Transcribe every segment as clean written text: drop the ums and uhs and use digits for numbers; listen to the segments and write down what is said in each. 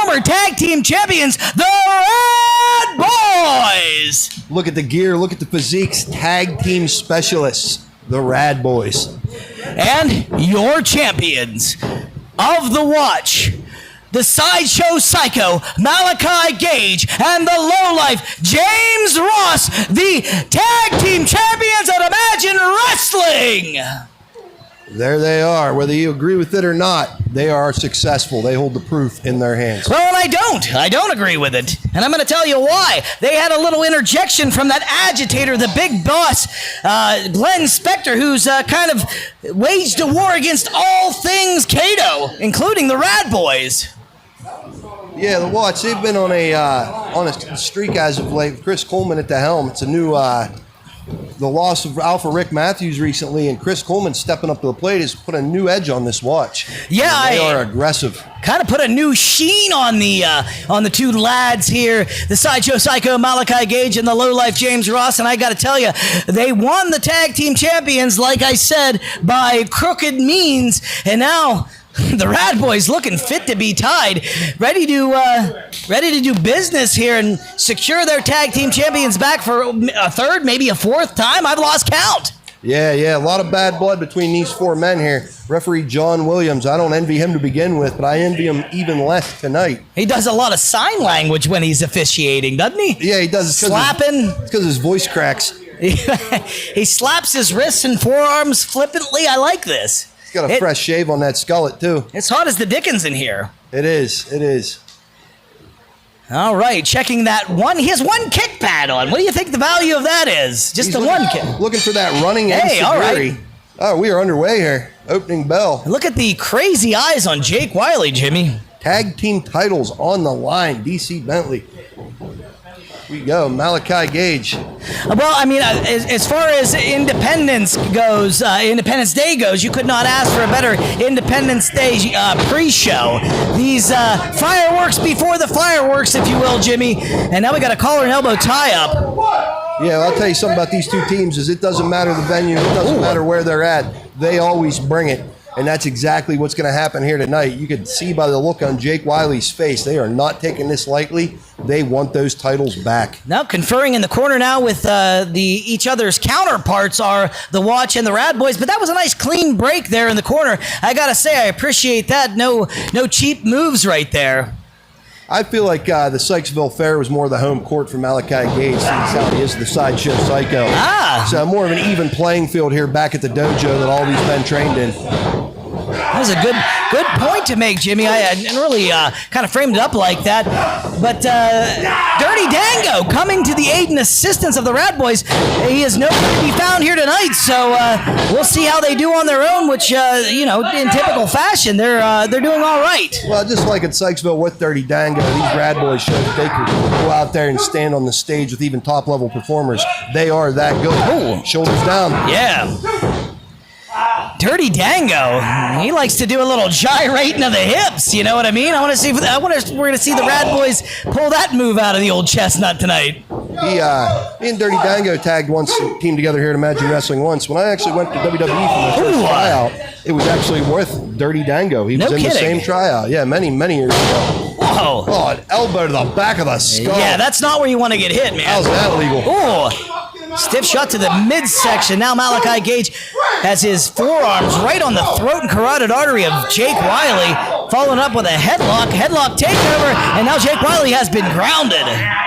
former tag team champions, the Red Boys. Look at the gear. Look at the physiques. Tag team specialists, the Rad Boys. And your champions of the Watch, the Sideshow Psycho, Malaki Gage, and the Lowlife, James Ross, the tag team champions of Imagine Wrestling. There they are. Whether you agree with it or not, they are successful. They hold the proof in their hands. Well, and I don't agree with it. And I'm going to tell you why. They had a little interjection from that agitator, the big boss, Glenn Spector, who's kind of waged a war against all things Kato, including the Rad Boys. Yeah, the Watch, they've been on a streak as of late with Chris Coleman at the helm. It's a new... the loss of Alpha Rick Matthews recently, and Chris Coleman stepping up to the plate has put a new edge on this Watch. Yeah, they are aggressive. Kind of put a new sheen on the two lads here, the Sideshow Psycho, Malaki Gage, and the Lowlife James Ross. And I got to tell you, they won the tag team champions, like I said, by crooked means, and now the Rad Boys looking fit to be tied, ready to do business here and secure their tag team champions back for a third, maybe a fourth time. I've lost count. Yeah, a lot of bad blood between these four men here. Referee John Williams, I don't envy him to begin with, but I envy him even less tonight. He does a lot of sign language when he's officiating, doesn't he? Yeah, he does. Slapping. It's because his voice cracks. He slaps his wrists and forearms flippantly. I like this. He's got a fresh shave on that skullet, too. It's hot as the dickens in here. It is. All right, checking that one. He has one kick pad on. What do you think the value of that is? Just the one kick. Looking for that running Hey, all right. Oh, we are underway here. Opening bell. Look at the crazy eyes on Jake Wiley, Jimmy. Tag team titles on the line. DC Bentley. We go, Malaki Gage. Well, I mean, as far as Independence Day goes, you could not ask for a better Independence Day pre-show. These fireworks before the fireworks, if you will, Jimmy. And now we got a collar and elbow tie-up. Yeah, well, I'll tell you something about these two teams is it doesn't matter the venue, it doesn't matter where they're at. They always bring it. And that's exactly what's going to happen here tonight. You could see by the look on Jake Wiley's face, they are not taking this lightly. They want those titles back. Now conferring in the corner now with each other's counterparts are the Watch and the Rad Boys. But that was a nice clean break there in the corner. I got to say, I appreciate that. No cheap moves right there. I feel like the Sykesville Fair was more the home court for Malaki Gage since how he is the Sideshow Psycho. So more of an even playing field here back at the dojo that all these men trained in. That was a good point to make, Jimmy. I hadn't really kind of framed it up like that. But Dirty Dango coming to the aid and assistance of the Rad Boys. He is nowhere to be found here tonight, so we'll see how they do on their own, which, in typical fashion, they're doing all right. Well, just like at Sykesville with Dirty Dango, these Rad Boys showed that they could go out there and stand on the stage with even top-level performers. They are that good. Ooh. Shoulders down. Yeah. Dirty Dango, he likes to do a little gyrating of the hips. You know what I mean? We're going to see the Rad Boys pull that move out of the old chestnut tonight. Me and Dirty Dango tagged once, teamed together here at Imagine Wrestling once. When I actually went to WWE for my first tryout, it was actually with Dirty Dango. He was in the same tryout. Yeah, many years ago. Whoa. Oh, an elbow to the back of the skull. Yeah, that's not where you want to get hit, man. How's that legal? Oh. Stiff shot to the midsection. Now Malaki Gage has his forearms right on the throat and carotid artery of Jake Wiley, following up with a headlock takeover, and now Jake Wiley has been grounded.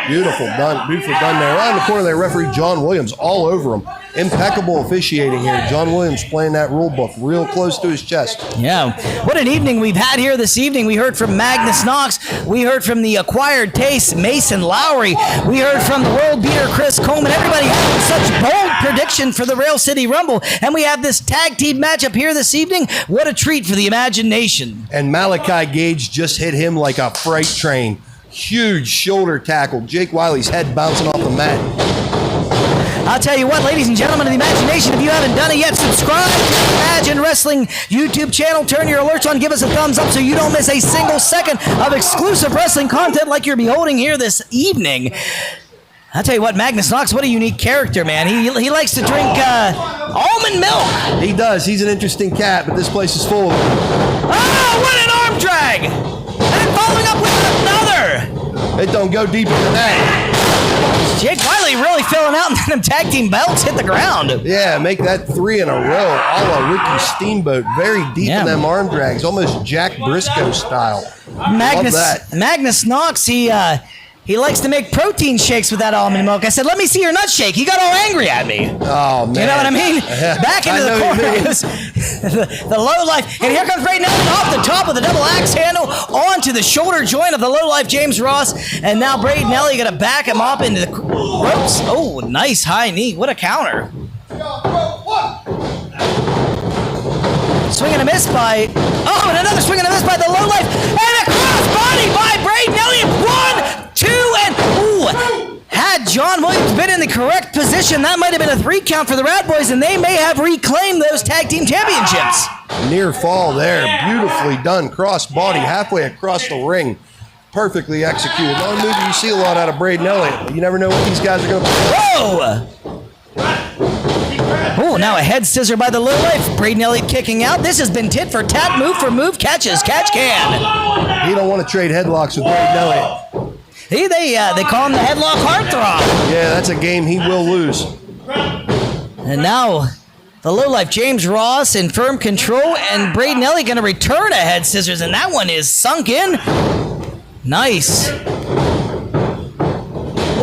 Beautiful done there. Right in the corner there, referee John Williams all over him. Impeccable officiating here. John Williams playing that rule book real close to his chest. Yeah. What an evening we've had here this evening. We heard from Magnus Knox. We heard from the Acquired Taste, Mason Lowry. We heard from the world beater, Chris Coleman. Everybody having such bold prediction for the Rail City Rumble. And we have this tag team matchup here this evening. What a treat for the imagination. And Malaki Gage just hit him like a freight train. Huge shoulder tackle. Jake Wiley's head bouncing off the mat. I'll tell you what, ladies and gentlemen of the imagination, if you haven't done it yet, subscribe to the Imagine Wrestling YouTube channel. Turn your alerts on. Give us a thumbs up so you don't miss a single second of exclusive wrestling content like you're beholding here this evening. I'll tell you what, Magnus Knox, what a unique character, man. He likes to drink almond milk. He does. He's an interesting cat, but this place is full of them. Oh, what an arm drag! And following up with It don't go deeper than that. Jake Wiley really filling out, and then them tag team belts hit the ground. Yeah, make that 3 in a row, a la Ricky Steamboat. Very deep in them arm drags, almost Jack Briscoe style. Magnus Knox, he likes to make protein shakes with that almond milk. I said, let me see your nut shake. He got all angry at me. Oh, man. You know what I mean? Back into the corner goes the low life. And here comes Braden Elliott off the top of the double axe handle onto the shoulder joint of the low life James Ross. And now Braden Elliott going to back him up into the ropes. Oh, nice high knee. What a counter. Swing and a miss by... Oh, and another swing and a miss by the low life. And a cross body by Braden Elliott. 1, 2, and... Ooh. Had John Williams been in the correct position, that might have been a 3 count for the Rad Boys, and they may have reclaimed those tag team championships. Near fall there. Beautifully done. Cross body halfway across the ring. Perfectly executed. Not a move you see a lot out of Braden Elliott. You never know what these guys are going to play. Whoa! Oh, now a head scissor by the low life. Braden Elliott kicking out. This has been tit for tat, move for move, catches, catch can. You don't want to trade headlocks with Braden Elliott. See, they call him the headlock heartthrob. Yeah, that's a game he will lose. And now the low life James Ross in firm control, and Braden Elliott going to return a head scissors, and that one is sunk in. Nice.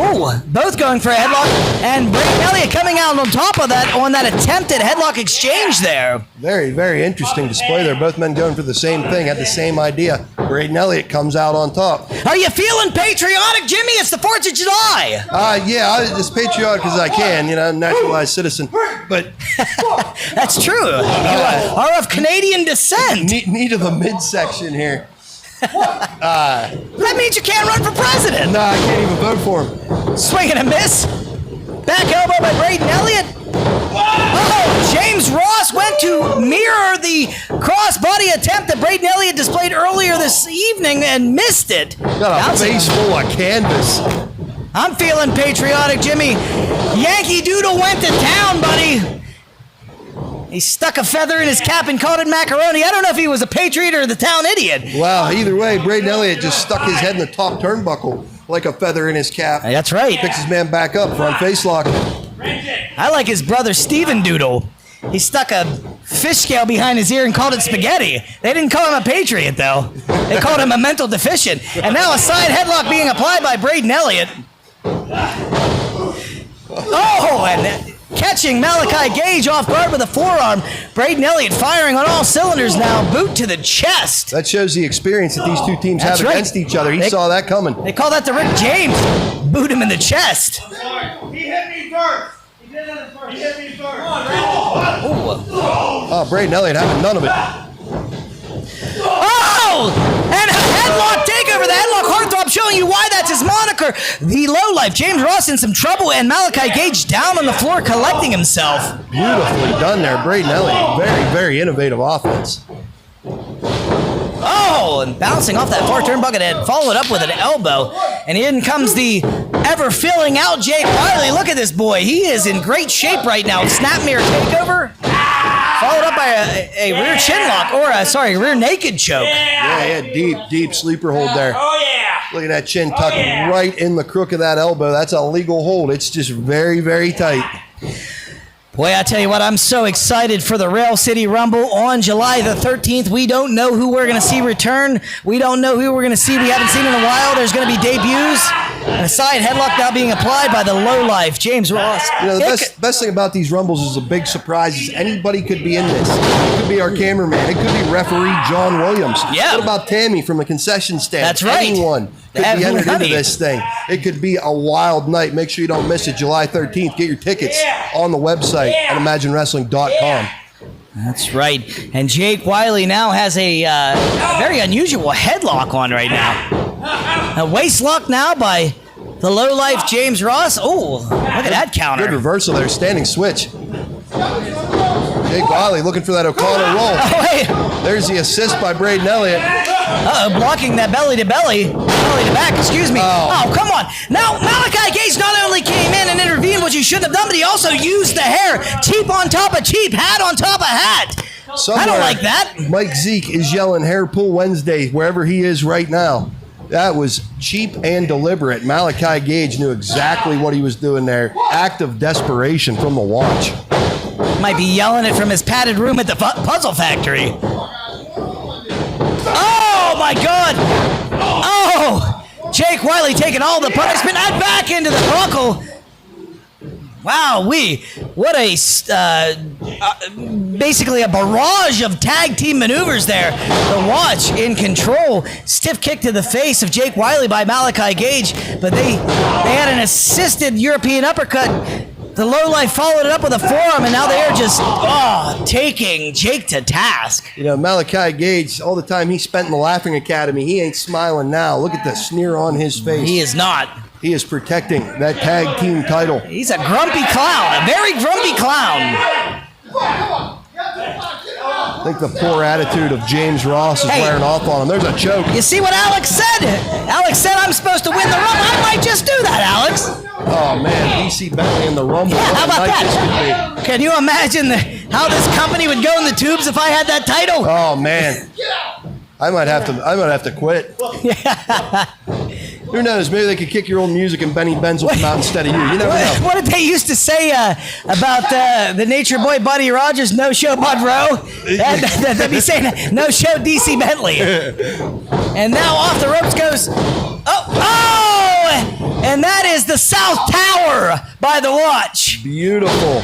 Oh, both going for a headlock, and Braden Elliott coming out on top of that on that attempted headlock exchange there. Very, very interesting display there. Both men going for the same thing, had the same idea. Braden Elliott comes out on top. Are you feeling patriotic, Jimmy? It's the 4th of July. Yeah, I'm as patriotic as I can, naturalized citizen. But that's true. You are of Canadian descent. Knee to the midsection here. That means you can't run for president. No, I can't even vote for him. Swing and a miss. Back elbow by Braden Elliott. Oh, James Ross went to mirror the crossbody attempt that Braden Elliott displayed earlier this evening and missed it. Got a face full of canvas. I'm feeling patriotic, Jimmy. Yankee Doodle went to town, buddy. He stuck a feather in his cap and called it macaroni. I don't know if he was a patriot or the town idiot. Wow, either way, Braden Elliott just stuck his head in the top turnbuckle like a feather in his cap. Hey, that's right. Picks his man back up, front face lock. I like his brother Steven Doodle. He stuck a fish scale behind his ear and called it spaghetti. They didn't call him a patriot, though. They called him a mental deficient. And now a side headlock being applied by Braden Elliott. Oh, and catching Malaki Gage off guard with a forearm. Braden Elliott firing on all cylinders now. Boot to the chest. That shows the experience that these two teams have against each other. He saw that coming. They call that the Rick James. Boot him in the chest. He hit me first. He did it first. He hit me first. Oh, Braden Elliott having none of it. Oh! And a headlock takeover. The headlock heartthrob showing you why that's his moniker. The lowlife, James Ross in some trouble, and Malaki Gage down on the floor collecting himself. Beautifully done there, Braden Elliott. Very, very innovative offense. Oh, and bouncing off that far turnbuckle and followed up with an elbow. And in comes the ever-filling out Jake Wiley. Look at this boy. He is in great shape right now. Snap mirror takeover. Followed up by a rear chin lock, or rear naked choke. Yeah, deep sleeper hold there. Oh, yeah. Look at that chin tucked right in the crook of that elbow. That's a legal hold. It's just very, very tight. Boy, I tell you what, I'm so excited for the Rail City Rumble on July the 13th. We don't know who we're going to see return. We don't know who we're going to see. We haven't seen in a while. There's going to be debuts. And a side headlock now being applied by the lowlife, James Ross. The best thing about these Rumbles is a big surprise is anybody could be in this. It could be our cameraman. It could be referee John Williams. Yeah. What about Tammy from the concession stand? That's right. Anyone could be entered into this thing. It could be a wild night. Make sure you don't miss it. July 13th. Get your tickets on the website at ImagineWrestling.com. That's right. And Jake Wiley now has a very unusual headlock on right now. A waist lock now by the lowlife James Ross. Oh, look at that counter. Good reversal there. Standing switch. Jake Wiley looking for that O'Connor roll. Oh, wait. There's the assist by Braden Elliott. Blocking that belly to back, excuse me. Oh, come on. Now, Malaki Gage not only came in and intervened, which he shouldn't have done, but he also used the hair. Cheap on top of cheap, hat on top of hat. Somewhere, I don't like that. Mike Zeke is yelling Hair Pull Wednesday wherever he is right now. That was cheap and deliberate. Malaki Gage knew exactly what he was doing there. Act of desperation from the watch. Might be yelling it from his padded room at the Puzzle Factory. Oh, my God. Oh, Jake Wiley taking all the punishment and back into the buckle. Wow, what a basically a barrage of tag team maneuvers there. The watch in control. Stiff kick to the face of Jake Wiley by Malaki Gage, but they had an assisted European uppercut. The lowlife followed it up with a forearm, and now they are just taking Jake to task. You know, Malaki Gage, all the time he spent in the Laughing Academy, he ain't smiling now. Look at the sneer on his face. He is not. He is protecting that tag team title. He's a grumpy clown, a very grumpy clown. I think the poor attitude of James Ross is wearing off on him. There's a choke. You see what Alex said? Alex said I'm supposed to win the Rumble. I might just do that, Alex. Oh, man, DC Bentley in the Rumble. Yeah, how about that? Can you imagine how this company would go in the tubes if I had that title? Oh, man. I might have to quit. Who knows? Maybe they could kick your old music and Benny Benz will come out instead of you. You never know. What did they used to say about the Nature Boy Buddy Rogers, no show Monroe? They'd be saying, no show DC Bentley. And now off the ropes goes, and that is the South Tower by the watch. Beautiful.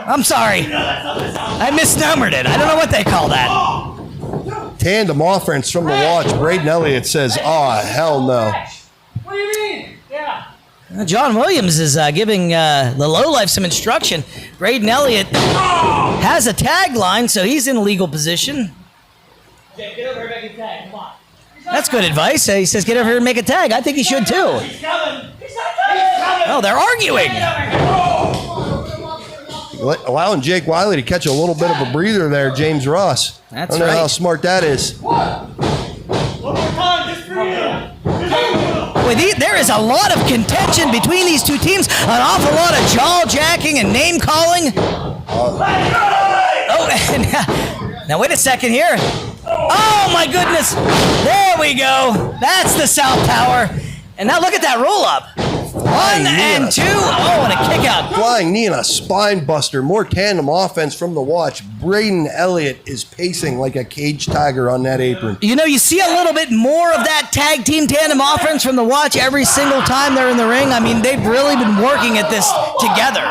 I'm sorry. I misnumbered it. I don't know what they call that. Tandem offense from the watch. Braden Elliott says, hell no. What do you mean? Yeah. John Williams is giving the lowlife some instruction. Braden Elliott has a tagline, so he's in legal position. Jake, get over here and make a tag. Come on. That's good advice. He says, get over here and make a tag. I think he should, too. He's coming. He's not coming. Oh, they're arguing. Allowing Jake Wiley to catch a little bit of a breather there, James Ross. That's I don't know right. how smart that is. One more time, just for you. Boy, there is a lot of contention between these two teams. An awful lot of jaw-jacking and name-calling. Now wait a second here. Oh, my goodness. There we go. That's the South Tower. And now look at that roll-up. 1 and 2. Oh, and a kick out. Flying knee and a spine buster. More tandem offense from the watch. Braden Elliott is pacing like a caged tiger on that apron. You know, you see a little bit more of that tag team tandem offense from the watch every single time they're in the ring. I mean, they've really been working at this together.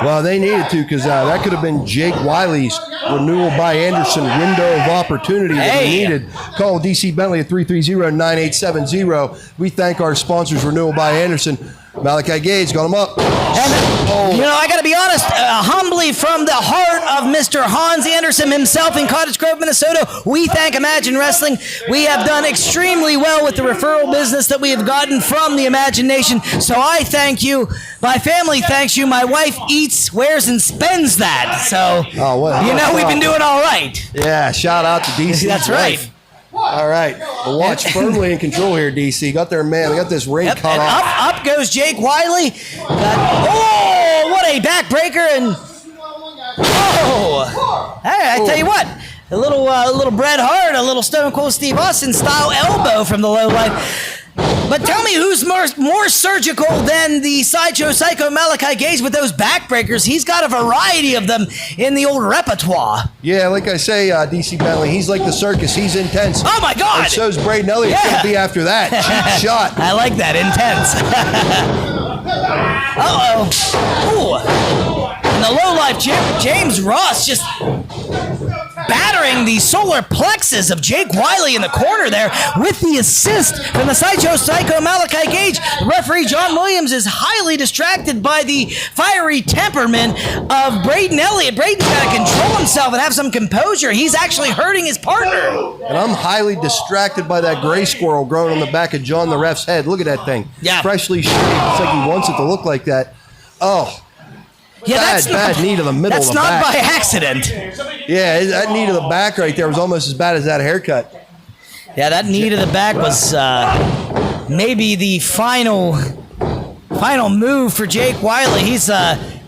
Well, they needed to because that could have been Jake Wiley's renewal by Anderson window of opportunity that he needed. Call DC Bentley at 330-9870. We thank our sponsors, Renewal by Anderson. Malaki Gage got him up. And, you know, I got to be honest, humbly from the heart of Mr. Hans Anderson himself in Cottage Grove, Minnesota, we thank Imagine Wrestling. We have done extremely well with the referral business that we have gotten from the Imagine Nation. So I thank you. My family thanks you. My wife eats, wears, and spends that. So, we've been doing all right. Yeah, shout out to DC. That's right. All right, the watch firmly in control here, DC. Got their man. They got this ring cut off. Up goes Jake Wiley. What a backbreaker. And hey, I tell you what, a little Bret Hart, a little Stone Cold Steve Austin style elbow from the low line. But tell me who's more surgical than the Sideshow Psycho Malaki Gage with those backbreakers. He's got a variety of them in the old repertoire. Yeah, like I say, DC Bentley, he's like the circus. He's intense. Oh, my God. And so's Braden Elliott going to be after that. Cheap shot. I like that. Intense. Uh-oh. Ooh. And the low-life James Ross just battering the solar plexus of Jake Wiley in the corner there with the assist from the Sideshow Psycho Malaki Gage. Referee John Williams is highly distracted by the fiery temperament of Braden Elliott. Braden's got to control himself and have some composure. He's actually hurting his partner. And I'm highly distracted by that gray squirrel growing on the back of John the ref's head. Look at that thing. Yeah. Freshly shaved. It's like he wants it to look like that. Oh. Yeah, bad knee to the middle of the back. That's not by accident. Yeah, that knee to the back right there was almost as bad as that haircut. Yeah, that knee to the back was maybe the final move for Jake Wiley. He's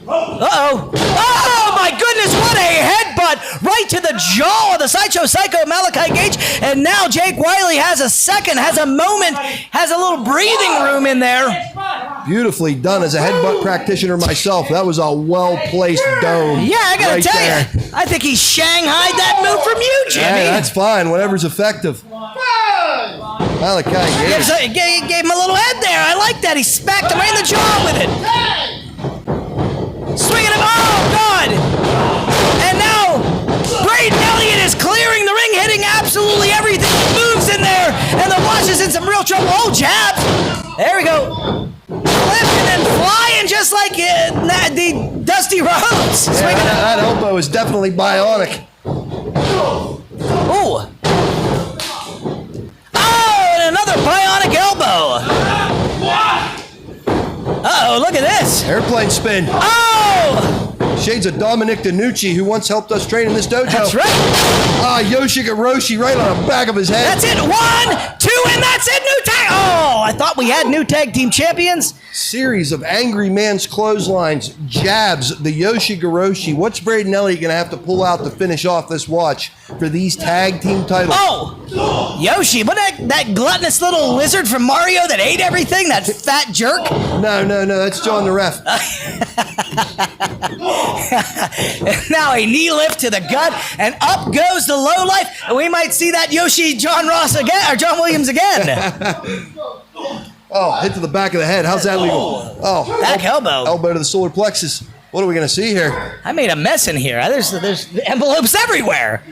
Oh, my goodness, what a headbutt uppercut right to the jaw of the Sideshow Psycho Malaki Gage. And now Jake Wiley has a second, has a moment, has a little breathing room in there. Beautifully done. As a headbutt practitioner myself, that was a well-placed dome. Yeah, I gotta right tell there. you, I think he shanghaied that move from you, Jimmy. Yeah, that's fine. Whatever's effective. Malaki Gage. Gave him a little head there. I like that. He smacked him right in the jaw with it. Swinging him. Oh, God. And now, Braden Elliott is clearing the ring, hitting absolutely everything. Moves in there, and the Watch is in some real trouble. Oh, jabs. There we go. Flipping and flying just like the Dusty Rhodes. Yeah, that elbow is definitely bionic. Ooh. Oh, and another bionic elbow. Uh-oh, look at this. Airplane spin. Oh! Shades of Dominic DiNucci, who once helped us train in this dojo. That's right. Yoshikaroshi right on the back of his head. That's it. 1, 2, and that's it. New tag. Oh, I thought we had new tag team champions. Series of angry man's clotheslines, jabs, the Yoshikaroshi. What's Braden Elliott going to have to pull out to finish off this watch for these tag team titles? Oh, Yoshi, what that gluttonous little lizard from Mario that ate everything, that fat jerk? No, that's John the ref. And now a knee lift to the gut, and up goes the low life. And we might see that Yoshi John Ross again, or John Williams again. Oh, hit to the back of the head. How's that legal? Oh, back elbow. Elbow to the solar plexus. What are we going to see here? I made a mess in here. There's envelopes everywhere.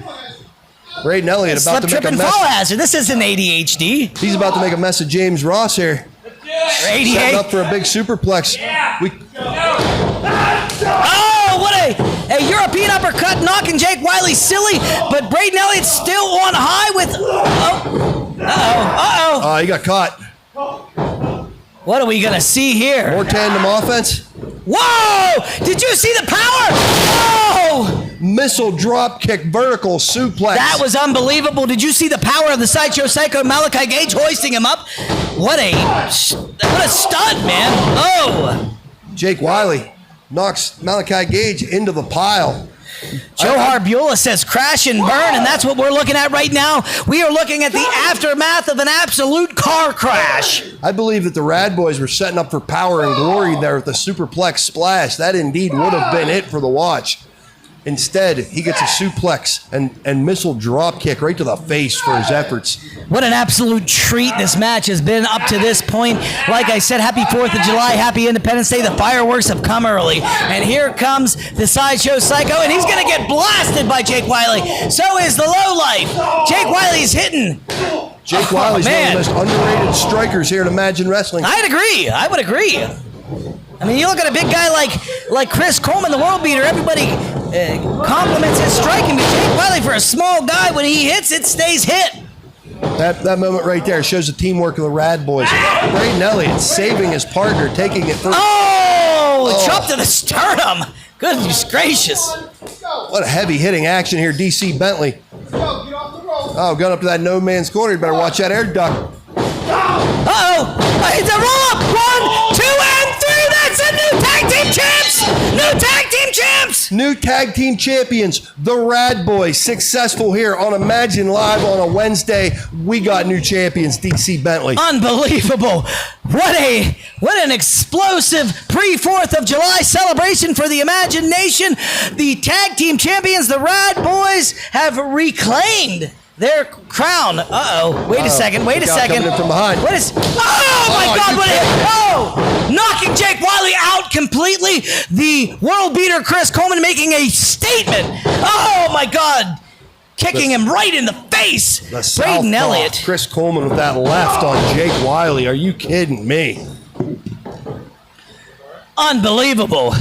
Braden Elliott about to Slip, make trip, a and mess. fall hazard. This isn't ADHD. He's about to make a mess of James Ross here. Setting up for a big superplex. Oh, what a European uppercut knocking Jake Wiley silly, but Braden Elliott's still on high with... Uh-oh. He got caught. What are we going to see here? More tandem offense. Whoa! Did you see the power? Whoa! Missile drop kick, vertical suplex. That was unbelievable. Did you see the power of the Sideshow Psycho Malaki Gage hoisting him up? What a stunt, man. Oh! Jake Wiley knocks Malaki Gage into the pile. Joe Harbula says crash and burn, and that's what we're looking at right now. We are looking at the aftermath of an absolute car crash. I believe that the Rad Boys were setting up for power and glory there with the superplex splash. That indeed would have been it for the watch. Instead, he gets a suplex and missile drop kick right to the face for his efforts. What an absolute treat this match has been up to this point. Like I said, happy 4th of July, happy Independence Day. The fireworks have come early. And here comes the Sideshow Psycho, and he's going to get blasted by Jake Wiley. So is the lowlife. Jake Wiley's hitting. Jake Wiley's one of the most underrated strikers here at Imagine Wrestling. I'd agree. I would agree. I mean, you look at a big guy like Chris Coleman, the world beater, everybody compliments his striking, but Jake Wiley, for a small guy, when he hits, it stays hit. That moment right there shows the teamwork of the Rad Boys. Braden Elliott saving his partner, taking it for... Chop to the sternum. Goodness gracious. What a heavy hitting action here, DC Bentley. Oh, going up to that no man's corner. You better watch that air duct. It's a roll up. 1, 2, and 3. That's a new tag team champs. New tag team champs. New tag team champions, the Rad Boys, successful here on Imagine Live on a Wednesday. We got new champions, DC Bentley. Unbelievable. What an explosive pre-4th of July celebration for the Imagine Nation. The tag team champions, the Rad Boys, have reclaimed their crown. Wait a second. Coming in from behind. What is... Oh, my God, what is... knocking Jake Wiley out completely. The world beater Chris Coleman making a statement. Oh, my God. Kicking him right in the face. Braden Elliott. Chris Coleman with that left on Jake Wiley. Are you kidding me? Unbelievable.